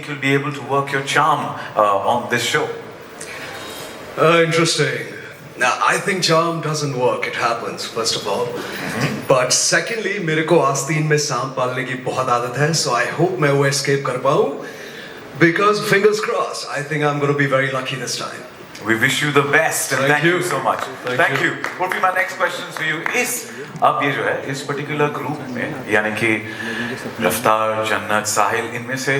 you'll be able to work your charm on this show? Interesting. Now, I think charm doesn't work. It happens, first of all. But secondly, मेरे को आस्तीन में सांप पालने की बहुत आदत है, so I hope मैं वो escape कर पाऊँ. Because fingers crossed, I think I'm going to be very lucky this time. We wish you the best and thank you so much. Thank you. What will be my next questions for you is, अब ये जो है इस particular group में यानी कि रफ्तार, जन्नत, साहिल, इनमें से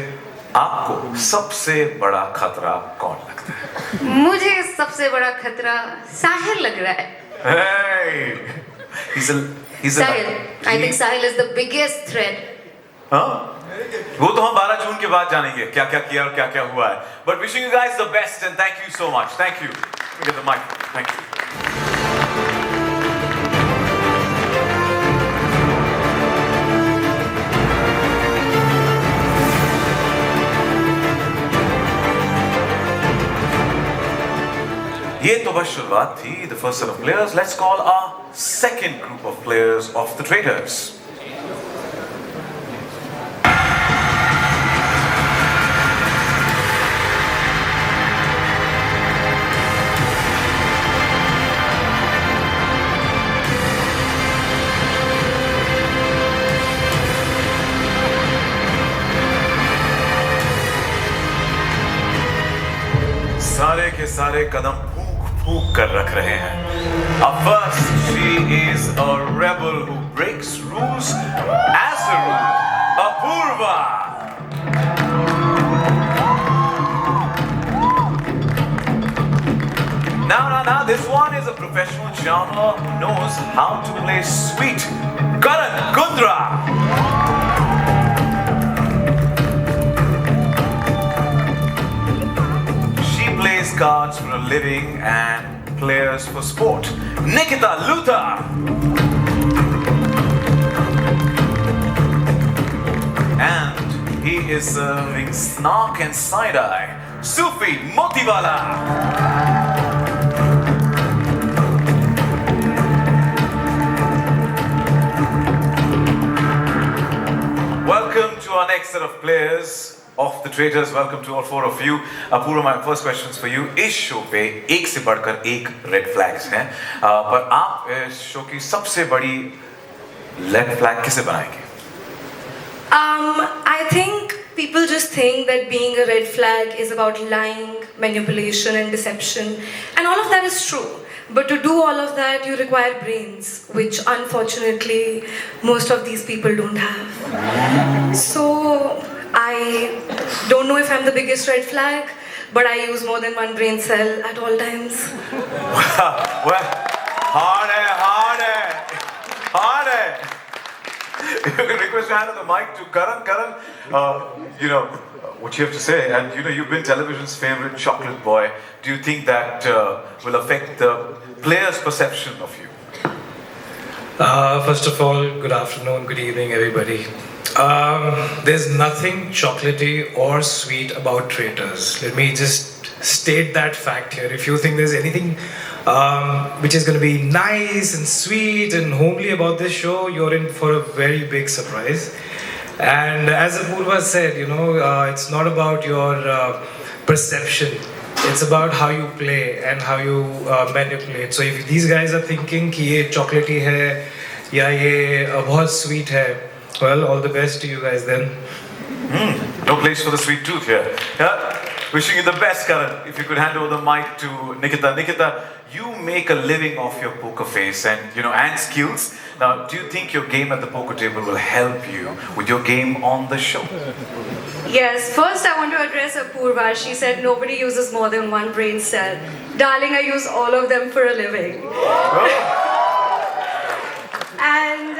आपको सबसे बड़ा खतरा कौन लगता है? मुझे सबसे बड़ा खतरा साहिल लग रहा है. Hey, he's a Sahil. I think Sahil is the biggest threat. हाँ? वो तो हम 12 जून के बाद जानेंगे क्या क्या किया और क्या क्या हुआ है. But wishing you guys the best and thank you so much. Thank you. Get the mic. Thank you. ये तो बस शुरुआत थी. The first set of players. Let's call our second group of players of the Traitors. सारे के सारे कदम फूंक कर रख रहे हैं. Up first, she is a rebel who breaks rules as a rule. Apurva. Now, this one is a professional charmer who knows how to play sweet. Karan Kundra. Plays cards for a living and players for sport. Nikita Luther. And he is serving snark and side-eye. Sufi Motiwala. Welcome to our next set of players of the Traitors. Welcome to all four of you. Apurva, my first questions for you. इस show पे एक से बढ़कर एक red flags हैं, पर आप इस शो की सबसे बड़ी रेड फ्लैग किसे बनाएंगे? I think people just think that being a red flag is about lying, manipulation and deception, and all of that is true. But to do all of that, you require brains, which unfortunately most of these people don't have. So I don't know if I'm the biggest red flag, but I use more than one brain cell at all times. Well, hard hai. You can request to hand the mic to Karan. Karan, what you have to say, and you've been television's favorite chocolate boy. Do you think that will affect the players' perception of you? First of all, good afternoon, good evening, everybody. There's nothing chocolatey or sweet about Traitors. Let me just state that fact here. If you think there's anything which is going to be nice and sweet and homely about this show, you're in for a very big surprise. And as Apurva said, it's not about your perception. It's about how you play and how you manipulate. So if these guys are thinking कि ये chocolatey है या ये बहुत sweet है, well, all the best to you guys then. No place for the sweet tooth here. Yeah? Wishing you the best, Karan. If you could hand over the mic to Nikita. Nikita, you make a living off your poker face and and skills. Now, do you think your game at the poker table will help you with your game on the show? Yes, first I want to address Apurva. She said nobody uses more than one brain cell. Darling, I use all of them for a living. And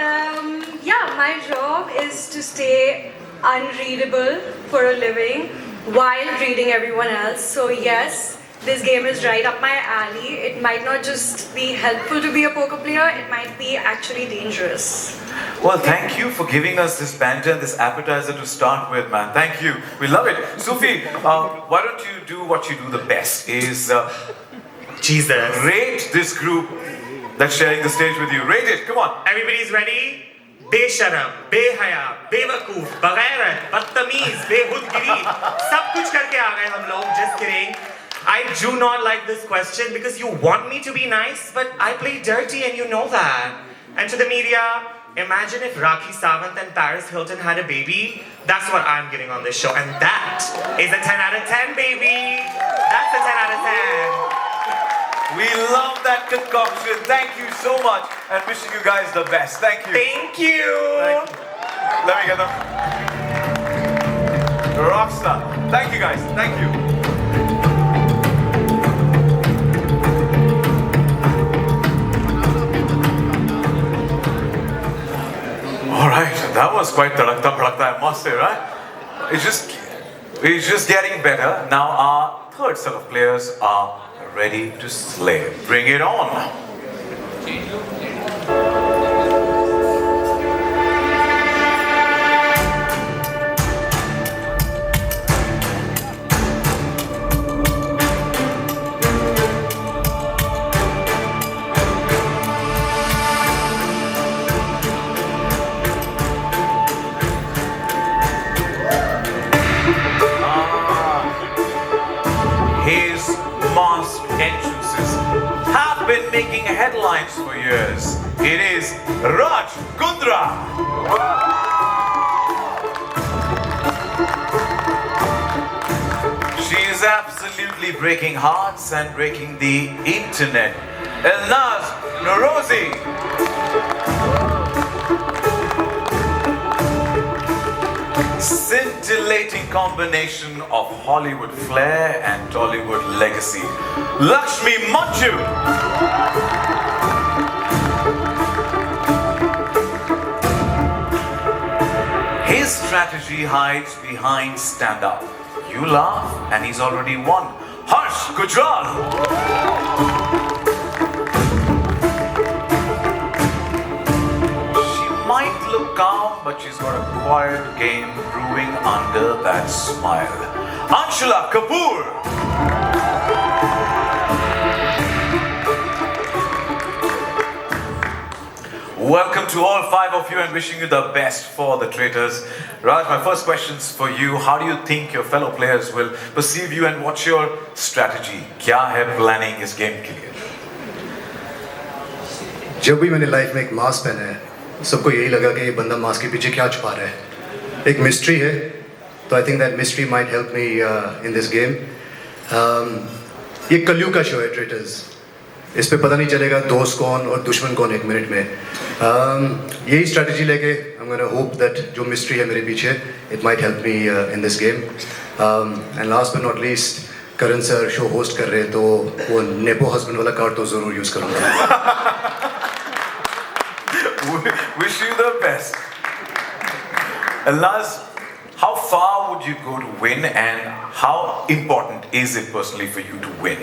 my job is to stay unreadable for a living while reading everyone else. So yes, this game is right up my alley. It might not just be helpful to be a poker player, it might be actually dangerous. Well, thank you for giving us this banter and this appetizer to start with, man. Thank you. We love it. Sufi, why don't you do what you do the best, is Jesus. rate this group that's sharing the stage with you. Rate it. Come on. Everybody's ready? बेशरम, बेहया, बेवकूफ, बगैरत, बदतमीज, बेहुदगिरी, सब कुछ करके आ गए हम लोग. Just kidding. I do not like this question because you want me to be nice, but I play dirty and you know that. And to the media, imagine if Rakhi Sawant and Paris Hilton had a baby. That's what I'm getting on this show. And that is a 10 out of 10, baby. That's a 10 out of 10. We love that concoction. Thank you so much and wishing you guys the best. Thank you. Thank you. Thank you. Let me get them. Rockstar. Thank you guys. Thank you. All right, that was quite tadakta bhadakta, I must say, right? It's just getting better. Now our third set of players are ready to slay. Bring it on. His masked entrances have been making headlines for years. It is Raj Kundra. She is absolutely breaking hearts and breaking the internet. Elnaz Norozi. Scintillating combination of Hollywood flair and Tollywood legacy. Lakshmi Manju. His strategy hides behind stand up. You laugh and he's already won. Harsh Gujral. Might look calm, but she's got a quiet game brewing under that smile. Anshula Kapoor. Welcome to all five of you and wishing you the best for the traitors. Raj, my first question's for you. How do you think your fellow players will perceive you and what's your strategy? क्या है planning इस game के लिए? जब भी मैंने life में एक मास्क पहना है सबको यही लगा कि ये बंदा मास्क के पीछे क्या छुपा रहा है एक मिस्ट्री है तो I think that mystery might help me in this game ये कलयुग का शो है ट्रेटर्स इस पे पता नहीं चलेगा दोस्त कौन और दुश्मन कौन एक मिनट में यही स्ट्रेटजी लेके I am gonna hope that जो मिस्ट्री है मेरे पीछे it might help me in this game and last but not least Karan sir show host कर रहे हैं तो वो नेपो हस्बैंड वाला कार्ड तो ज़रूर यूज़ करूँगा Wish you the best. Elnaz, how far would you go to win and how important is it personally for you to win?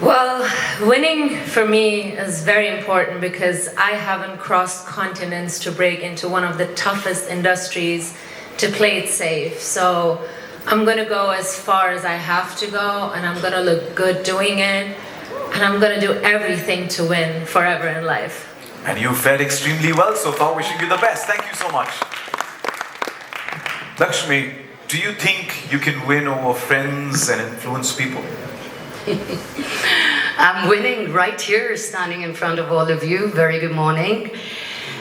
Well, winning for me is very important because I haven't crossed continents to break into one of the toughest industries to play it safe. So I'm going to go as far as I have to go and I'm going to look good doing it and I'm going to do everything to win forever in life. And you fared extremely well so far. Wishing you the best. Thank you so much. Lakshmi, do you think you can win over friends and influence people? I'm winning right here, standing in front of all of you. Very good morning.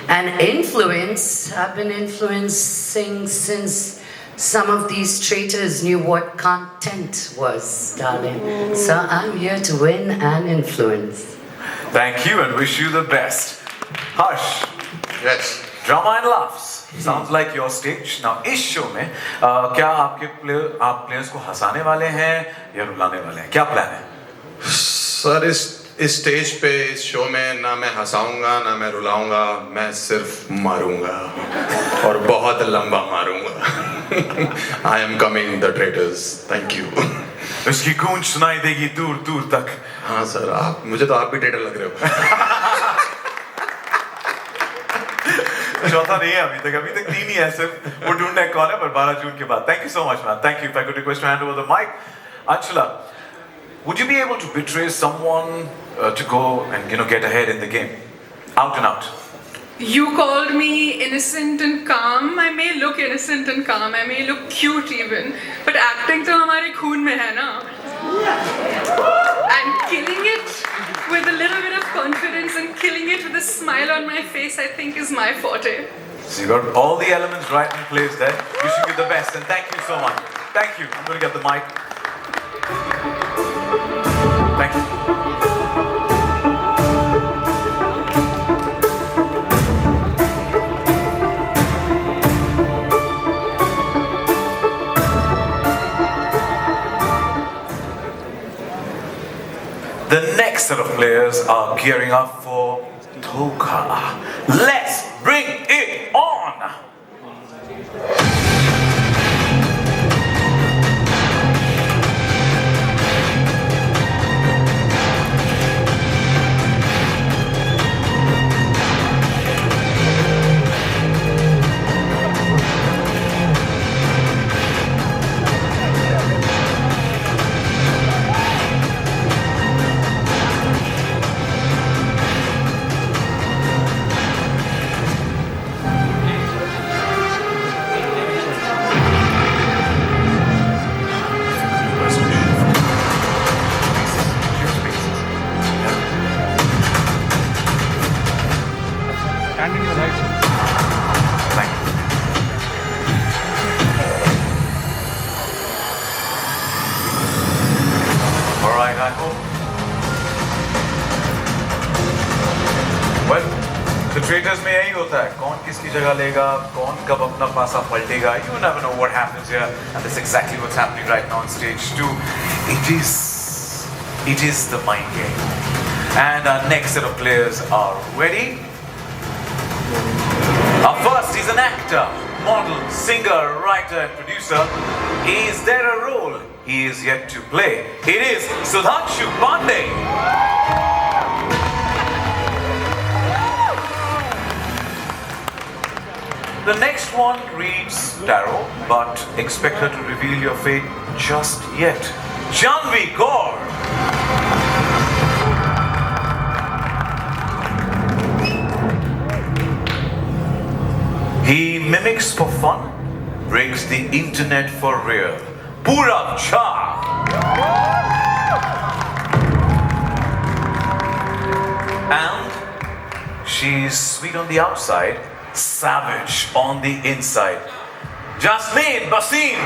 And influence, I've been influencing since some of these traitors knew what content was, darling. So I'm here to win and influence. Thank you and wish you the best. Harsh. Yes. Drama and laughs. Sounds like your stage. Now, इस show में क्या आपके आप players को हंसाने वाले हैं या रुलाने वाले हैं? क्या प्लान है? सर इस स्टेज पे इस शो में ना मैं हंसाऊंगा ना मैं रुलाऊंगा मैं सिर्फ मारूंगा और बहुत लंबा मारूंगा I am coming the traitors. Thank you. इसकी गूंज सुनाई देगी दूर दूर तक. हाँ सर आप मुझे तो आप भी ट्रेटर लग रहे हो. चौथा नहीं है अभी तक तीन ही है सिर्फ वो ढूंढने कौन है पर 12 जून के बाद. Thank you so much man. Thank you. If I could request to hand over the mic. Anshula, would you be able to betray someone to go and get ahead in the game? Out and out. You called me innocent and calm. I may look innocent and calm. I may look cute even. But acting तो हमारे खून में है ना. And killing it with a little bit of confidence and killing it with a smile on my face, I think is my forte. So you got all the elements right in place there. Wishing you the best and thank you so much. Thank you. I'm going to get the mic. Thank you. The next set of players are gearing up for Dhoka. Let's bring it on! Alright, I hope. Well, the traitors में यही होता है, कौन किसकी जगह लेगा, कौन कब अपना पासा पलटेगा. You never know what happens here, and that's exactly what's happening right now on stage 2. It is the mind game. And our next set of players are ready. Our first is an actor, model, singer, writer, and producer. Is there a role he is yet to play? It is Sudhanshu Pandey. The next one reads tarot, but expect her to reveal your fate just yet. Janvi Kaur. He mimics for fun, breaks the internet for real. Purav Jha. And she's sweet on the outside, savage on the inside. Jasmine Basim.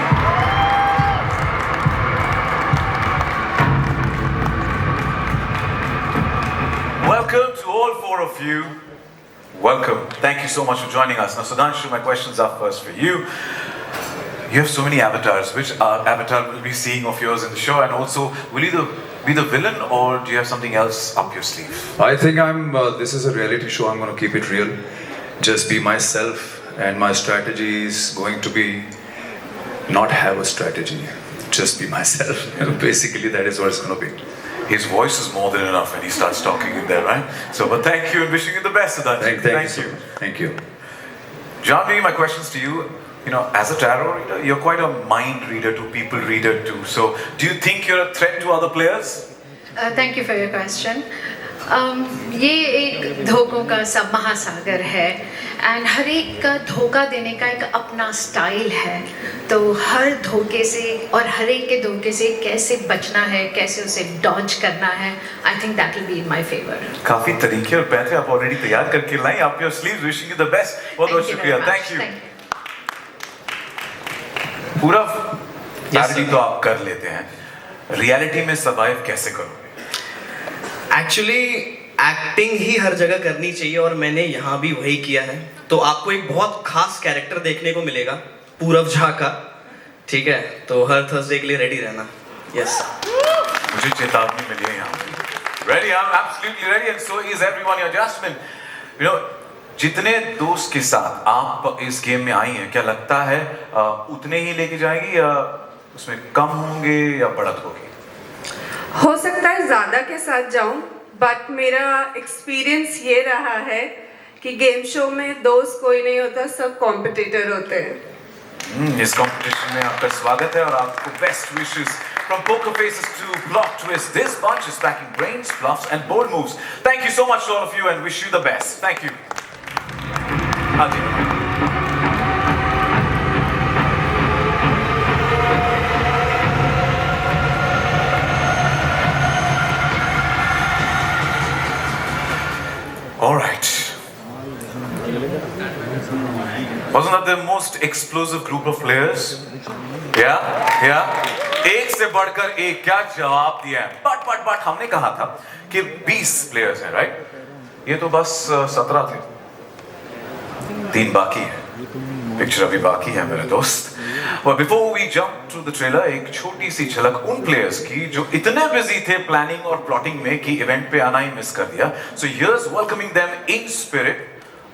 Welcome to all four of you. Welcome. Thank you so much for joining us. Now, Sudhanshu, my questions are first for you. You have so many avatars. Which avatar will be seeing of yours in the show? And also, will you be the villain or do you have something else up your sleeve? I think this is a reality show. I'm going to keep it real. Just be myself. And my strategy is going to be not have a strategy. Just be myself. Basically, that is what it's going to be. His voice is more than enough when he starts talking in there, right? So, but thank you and wishing you the best, Sudhanshu. Thank you. Thank you. Janvi, my questions to you. You know, as a tarot reader, you're quite a mind reader to people reader too. So, do you think you're a threat to other players? Thank you for your question. ये एक धोखों का सब महासागर है and हर एक का धोखा देने का एक अपना स्टाइल है तो हर धोखे से और हर एक के धोखे से कैसे बचना है कैसे उसे डॉज करना है I think that will be in my favour काफी तरीके और पैसे आप ऑलरेडी तैयार करके लाई आप your sleeves wishing you the best बहुत बहुत शुक्रिया थैंक यू पूरा पैरोडी तो आप कर लेते हैं रियलिटी में सर्वाइव कैसे करोगे एक्चुअली एक्टिंग ही हर जगह करनी चाहिए और मैंने यहाँ भी वही किया है तो आपको एक बहुत खास कैरेक्टर देखने को मिलेगा पूरव झा का ठीक है तो हर थर्सडे के लिए रेडी रहना यस मुझे चेतावनी मिली है यहाँ ready I am absolutely ready and so is everyone your Justin you know जितने दोस्त के साथ आप इस गेम में आई हैं क्या लगता है उतने ही लेके जाएंगी या उसमें कम होंगे या बढ़त होगी हो सकता है ज़्यादा के साथ जाऊं बट मेरा एक्सपीरियंस ये रहा है कि गेम शो में दोस्त कोई नहीं होता सब कॉम्पिटिटर होते हैं इस कंपटीशन में आपका स्वागत है और आपको best wishes From poker faces to plot twists, this bunch is packing brains, bluffs, and bold moves. Thank you so much to all of you and wish you the best. Thank you. हाँ जी. All right. Wasn't that the most explosive group of players? Yeah. एक से बढ़कर एक, क्या जवाब दिया है. But हमने कहा था कि 20 players हैं, right? ये तो बस 17 थे. 3 बाकी हैं. पिक्चर अभी बाकी है मेरे दोस्त. But before we jump to the trailer, एक छोटी सी झलक उन players की जो इतने busy थे planning और plotting में कि event पे आना ही miss कर दिया. So here's welcoming them in spirit.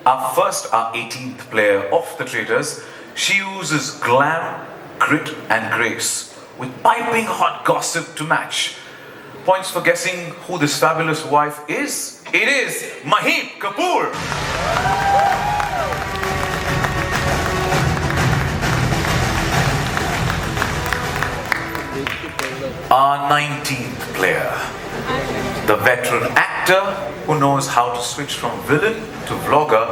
Our 18th player of the Traitors. She uses glam, grit and grace with piping hot gossip to match. Points for guessing who this fabulous wife is. It is Mahit Kapoor. Our 19th player, the veteran actor who knows how to switch from villain to vlogger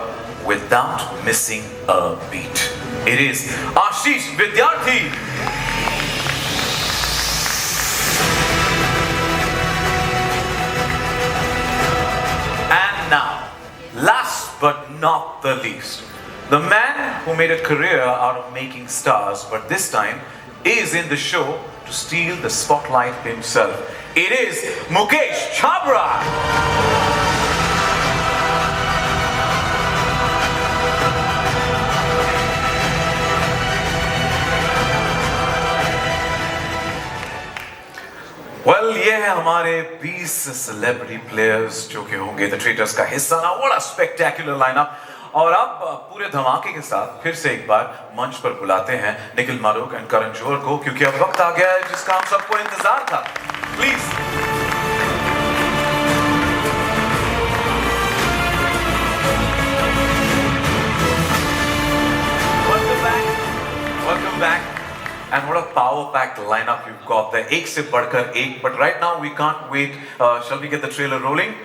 without missing a beat. It is Ashish Vidyarthi. And now, last but not the least, the man who made a career out of making stars, but this time is in the show to steal the spotlight himself. It is Mukesh Chhabra. Well, ये है हमारे 20 celebrity players जो कि होंगे the traitors का हिस्सा. ना what a spectacular lineup. और अब पूरे धमाके के साथ फिर से एक बार मंच पर बुलाते हैं निखिल मारूक एंड करण जौहर को, क्योंकि अब वक्त आ गया है जिसका हम सबको इंतजार था. Please. Welcome back. And what a power-packed lineup you've got there. एक से बढ़कर एक. But right now we can't wait. Shall we get the trailer rolling?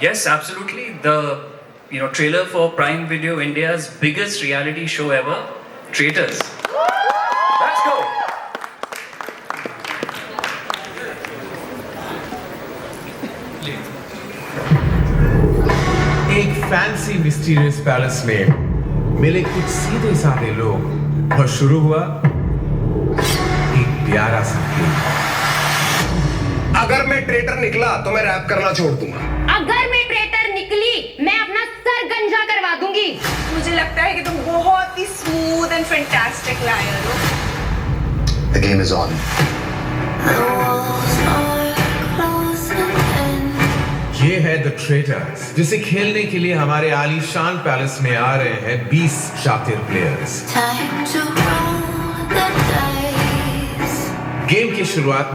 Yes, absolutely. The trailer for Prime Video India's biggest reality show ever, Traitors. Let's go. एक fancy mysterious palace में मिले कुछ सीधे साधे लोग और शुरू हुआ एक प्यारा सा खेल. अगर मैं ट्रेटर निकला तो मैं रैप करना छोड़ दूंगा. अगर मैं ट्रेटर निकली मैं अपना सर गंजा करवा दूंगी. मुझे लगता है कि तुम बहुत ही स्मूथ एंड फैंटास्टिक लायर हो. The game is on. ये है द ट्रेटर्स, जिसे खेलने के लिए हमारे आलीशान पैलेस में आ रहे हैं 20 शातिर प्लेयर्स. गेम की शुरुआत